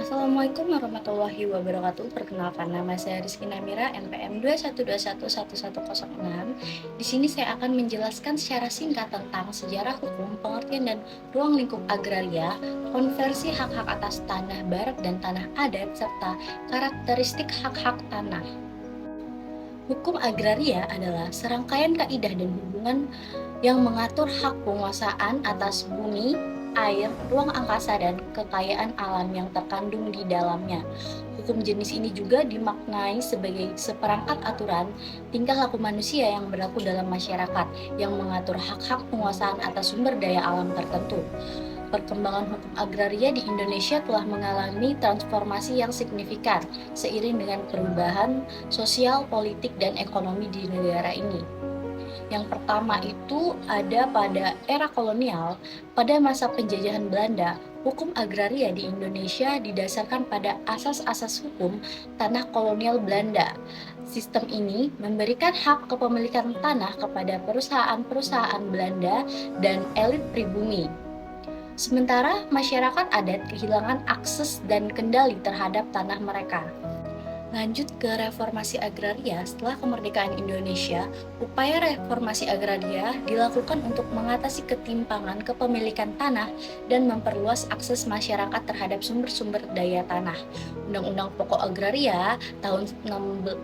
Assalamualaikum warahmatullahi wabarakatuh. Perkenalkan, nama saya Rizky Namira, NPM 212111106. Di sini saya akan menjelaskan secara singkat tentang sejarah hukum, pengertian dan ruang lingkup agraria, konversi hak-hak atas tanah barat dan tanah adat, serta karakteristik hak-hak tanah. Hukum agraria adalah serangkaian kaidah dan hubungan yang mengatur hak penguasaan atas bumi, air, ruang angkasa, dan kekayaan alam yang terkandung di dalamnya. Hukum jenis ini juga dimaknai sebagai seperangkat aturan tingkah laku manusia yang berlaku dalam masyarakat yang mengatur hak-hak penguasaan atas sumber daya alam tertentu. Perkembangan hukum agraria di Indonesia telah mengalami transformasi yang signifikan seiring dengan perubahan sosial, politik, dan ekonomi di negara ini. Yang pertama itu ada pada era kolonial. Pada masa penjajahan Belanda, hukum agraria di Indonesia didasarkan pada asas-asas hukum tanah kolonial Belanda. Sistem ini memberikan hak kepemilikan tanah kepada perusahaan-perusahaan Belanda dan elit pribumi. Sementara masyarakat adat kehilangan akses dan kendali terhadap tanah mereka. Lanjut ke reformasi agraria. Setelah kemerdekaan Indonesia, upaya reformasi agraria dilakukan untuk mengatasi ketimpangan kepemilikan tanah dan memperluas akses masyarakat terhadap sumber-sumber daya tanah. Undang-Undang Pokok Agraria tahun 19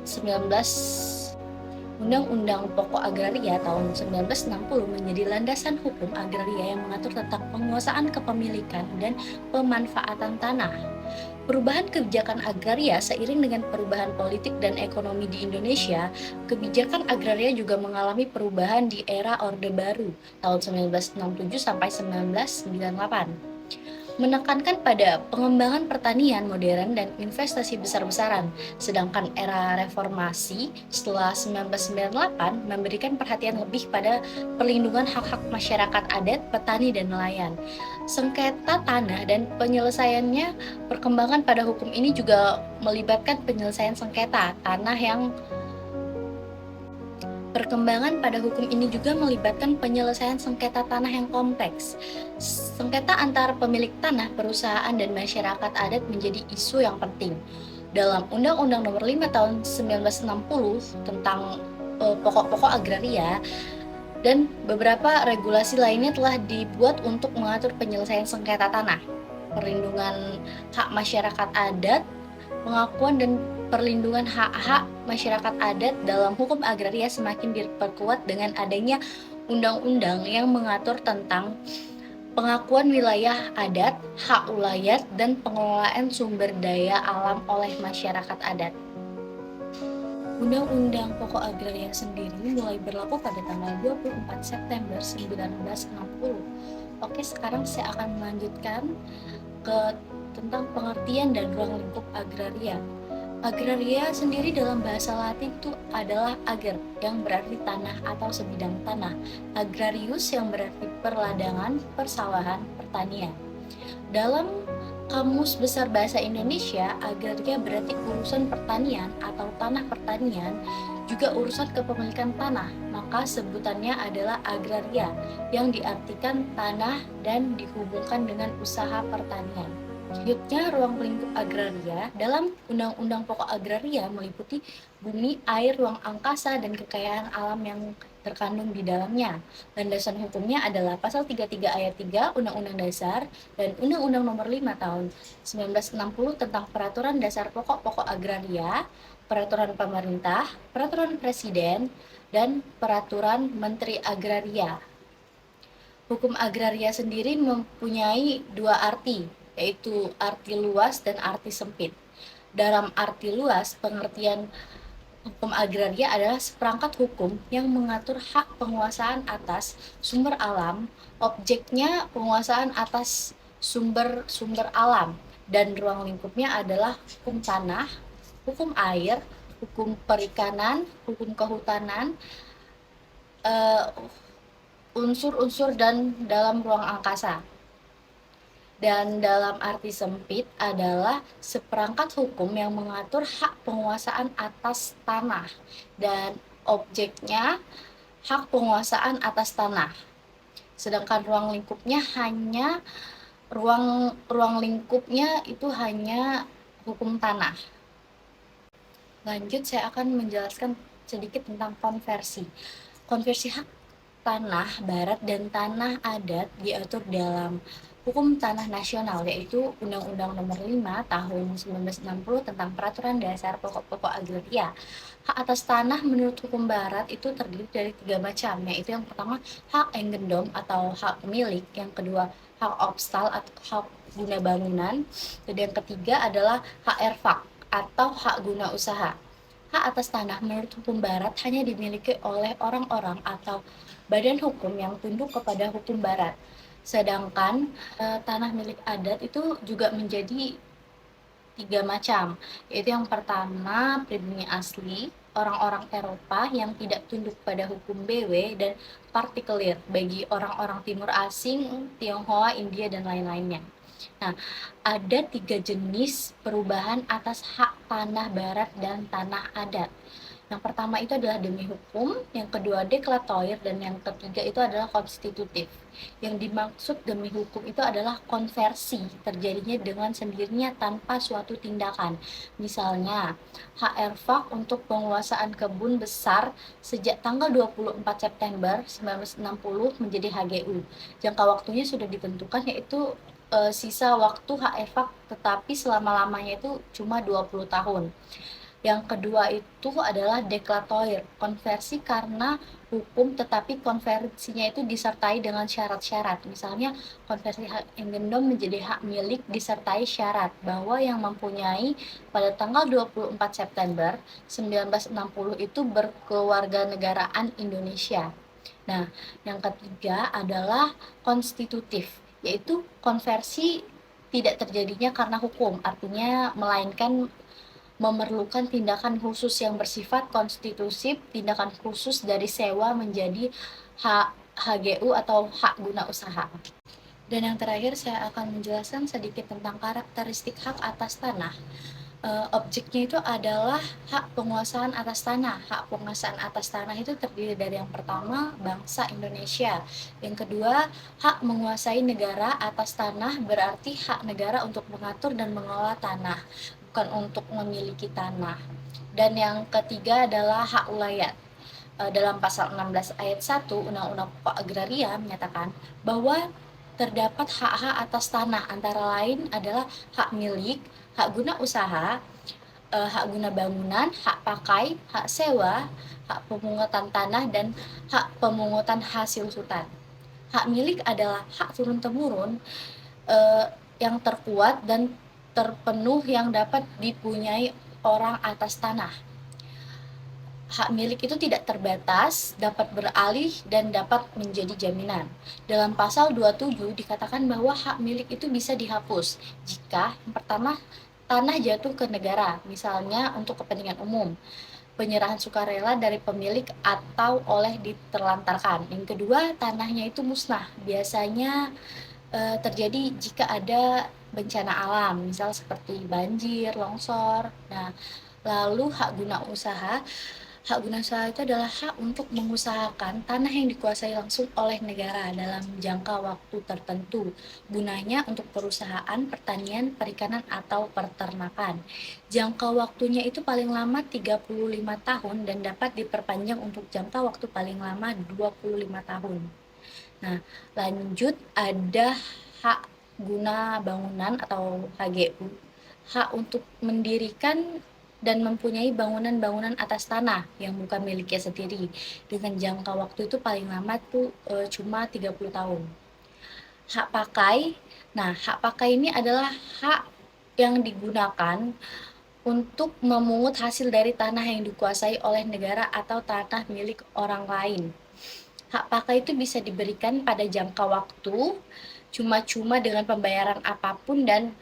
Undang-Undang Pokok Agraria tahun 1960 menjadi landasan hukum agraria yang mengatur tentang penguasaan kepemilikan dan pemanfaatan tanah. Perubahan kebijakan agraria seiring dengan perubahan politik dan ekonomi di Indonesia, kebijakan agraria juga mengalami perubahan di era Orde Baru tahun 1967 sampai 1998. Menekankan pada pengembangan pertanian modern dan investasi besar-besaran. Sedangkan era reformasi setelah 1998 memberikan perhatian lebih pada perlindungan hak-hak masyarakat adat, petani, dan nelayan. Sengketa tanah dan penyelesaiannya, perkembangan pada hukum ini juga melibatkan penyelesaian sengketa tanah yang Perkembangan pada hukum ini juga melibatkan penyelesaian sengketa tanah yang kompleks. Sengketa antar pemilik tanah, perusahaan, dan masyarakat adat menjadi isu yang penting. Dalam Undang-Undang Nomor 5 Tahun 1960 tentang pokok-pokok agraria dan beberapa regulasi lainnya telah dibuat untuk mengatur penyelesaian sengketa tanah, perlindungan hak masyarakat adat, pengakuan dan perlindungan hak-hak masyarakat adat dalam hukum agraria semakin diperkuat dengan adanya undang-undang yang mengatur tentang pengakuan wilayah adat, hak ulayat, dan pengelolaan sumber daya alam oleh masyarakat adat. Undang-Undang Pokok Agraria sendiri mulai berlaku pada tanggal 24 September 1960. Oke, sekarang saya akan melanjutkan ke tentang pengertian dan ruang lingkup agraria. Agraria sendiri dalam bahasa Latin itu adalah ager, yang berarti tanah atau sebidang tanah. Agrarius yang berarti perladangan, persawahan, pertanian. Dalam Kamus Besar Bahasa Indonesia, agraria berarti urusan pertanian atau tanah pertanian, juga urusan kepemilikan tanah, maka sebutannya adalah agraria, yang diartikan tanah dan dihubungkan dengan usaha pertanian. Selanjutnya, ruang lingkup agraria dalam Undang-Undang Pokok Agraria meliputi bumi, air, ruang angkasa, dan kekayaan alam yang terkandung di dalamnya. Landasan hukumnya adalah Pasal 33 Ayat 3 Undang-Undang Dasar dan Undang-Undang Nomor 5 Tahun 1960 tentang Peraturan Dasar Pokok-pokok Agraria, Peraturan Pemerintah, Peraturan Presiden, dan Peraturan Menteri Agraria. Hukum agraria sendiri mempunyai dua arti, yaitu arti luas dan arti sempit. Dalam arti luas, pengertian hukum agraria adalah seperangkat hukum yang mengatur hak penguasaan atas sumber alam, objeknya penguasaan atas sumber-sumber alam, dan ruang lingkupnya adalah hukum tanah, hukum air, hukum perikanan, hukum kehutanan, unsur-unsur dan dalam ruang angkasa. Dan dalam arti sempit adalah seperangkat hukum yang mengatur hak penguasaan atas tanah dan objeknya hak penguasaan atas tanah. Sedangkan ruang lingkupnya hanya ruang ruang lingkupnya itu hanya hukum tanah. Lanjut, saya akan menjelaskan sedikit tentang konversi. Konversi hak tanah barat dan tanah adat diatur dalam Hukum Tanah Nasional, yaitu Undang-Undang Nomor 5 Tahun 1960 tentang Peraturan Dasar Pokok-pokok Agraria. Hak atas tanah menurut hukum barat itu terdiri dari 3 macam, yaitu yang pertama hak enggendom atau hak milik, yang kedua hak obstal atau hak guna bangunan, dan yang ketiga adalah hak erfak atau hak guna usaha. Hak atas tanah menurut hukum barat hanya dimiliki oleh orang-orang atau badan hukum yang tunduk kepada hukum barat. Sedangkan tanah milik adat itu juga menjadi 3 macam, yaitu yang pertama pribumi asli, orang-orang Eropa yang tidak tunduk pada hukum BW, dan partikelir bagi orang-orang timur asing, Tionghoa, India, dan lain-lainnya. Nah, ada 3 jenis perubahan atas hak tanah barat dan tanah adat. Yang pertama itu adalah demi hukum, yang kedua deklaratif, dan yang ketiga itu adalah konstitutif. Yang dimaksud demi hukum itu adalah konversi, terjadinya dengan sendirinya tanpa suatu tindakan. Misalnya, HRVAK untuk penguasaan kebun besar sejak tanggal 24 September 1960 menjadi HGU. Jangka waktunya sudah ditentukan, yaitu sisa waktu HRVAK, tetapi selama-lamanya itu cuma 20 tahun. Yang kedua itu adalah deklaratif, konversi karena hukum tetapi konversinya itu disertai dengan syarat-syarat. Misalnya konversi hak enggendom menjadi hak milik disertai syarat bahwa yang mempunyai pada tanggal 24 September 1960 itu berkewarganegaraan Indonesia. Nah, yang ketiga adalah konstitutif, yaitu konversi tidak terjadinya karena hukum, artinya melainkan memerlukan tindakan khusus yang bersifat konstitutif, tindakan khusus dari sewa menjadi HGU atau hak guna usaha. Dan yang terakhir saya akan menjelaskan sedikit tentang karakteristik hak atas tanah. Objeknya itu adalah hak penguasaan atas tanah. Hak penguasaan atas tanah itu terdiri dari yang pertama bangsa Indonesia, yang kedua hak menguasai negara atas tanah, berarti hak negara untuk mengatur dan mengelola tanah, bukan untuk memiliki tanah. Dan yang ketiga adalah hak ulayat. Dalam pasal 16 ayat 1 Undang-Undang Pokok Agraria menyatakan bahwa terdapat hak-hak atas tanah, antara lain adalah hak milik, hak guna usaha, hak guna bangunan, hak pakai, hak sewa, hak pemungutan tanah, dan hak pemungutan hasil hutan. Hak milik adalah hak turun-temurun yang terkuat dan terpenuh yang dapat dipunyai orang atas tanah. Hak milik itu tidak terbatas, dapat beralih, dan dapat menjadi jaminan. Dalam pasal 27 dikatakan bahwa hak milik itu bisa dihapus jika yang pertama tanah jatuh ke negara, misalnya untuk kepentingan umum, penyerahan sukarela dari pemilik atau oleh diterlantarkan. Yang kedua, tanahnya itu musnah, biasanya terjadi jika ada bencana alam, misal seperti banjir, longsor. Nah, lalu hak guna usaha. Hak guna usaha itu adalah hak untuk mengusahakan tanah yang dikuasai langsung oleh negara dalam jangka waktu tertentu. Gunanya untuk perusahaan, pertanian, perikanan, atau peternakan. Jangka waktunya itu paling lama 35 tahun dan dapat diperpanjang untuk jangka waktu paling lama 25 tahun. Nah, lanjut ada hak guna bangunan atau HGU. Hak untuk mendirikan dan mempunyai bangunan-bangunan atas tanah yang bukan miliknya sendiri, dengan jangka waktu itu paling lama tuh cuma 30 tahun. Hak pakai. Nah, hak pakai ini adalah hak yang digunakan untuk memungut hasil dari tanah yang dikuasai oleh negara atau tanah milik orang lain. Hak pakai itu bisa diberikan pada jangka waktu cuma-cuma dengan pembayaran apapun, dan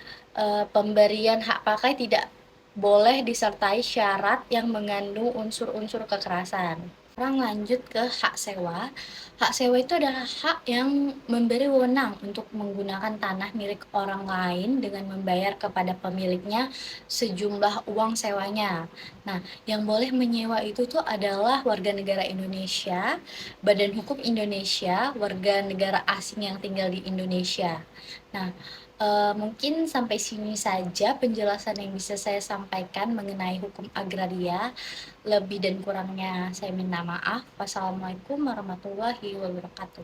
pemberian hak pakai tidak boleh disertai syarat yang mengandung unsur-unsur kekerasan. Sekarang lanjut ke hak sewa. Hak sewa itu adalah hak yang memberi wewenang untuk menggunakan tanah milik orang lain dengan membayar kepada pemiliknya sejumlah uang sewanya. Nah, yang boleh menyewa itu tuh adalah warga negara Indonesia, badan hukum Indonesia, warga negara asing yang tinggal di Indonesia. Nah, Mungkin sampai sini saja penjelasan yang bisa saya sampaikan mengenai hukum agraria. Lebih dan kurangnya saya minta maaf. Wassalamualaikum warahmatullahi wabarakatuh.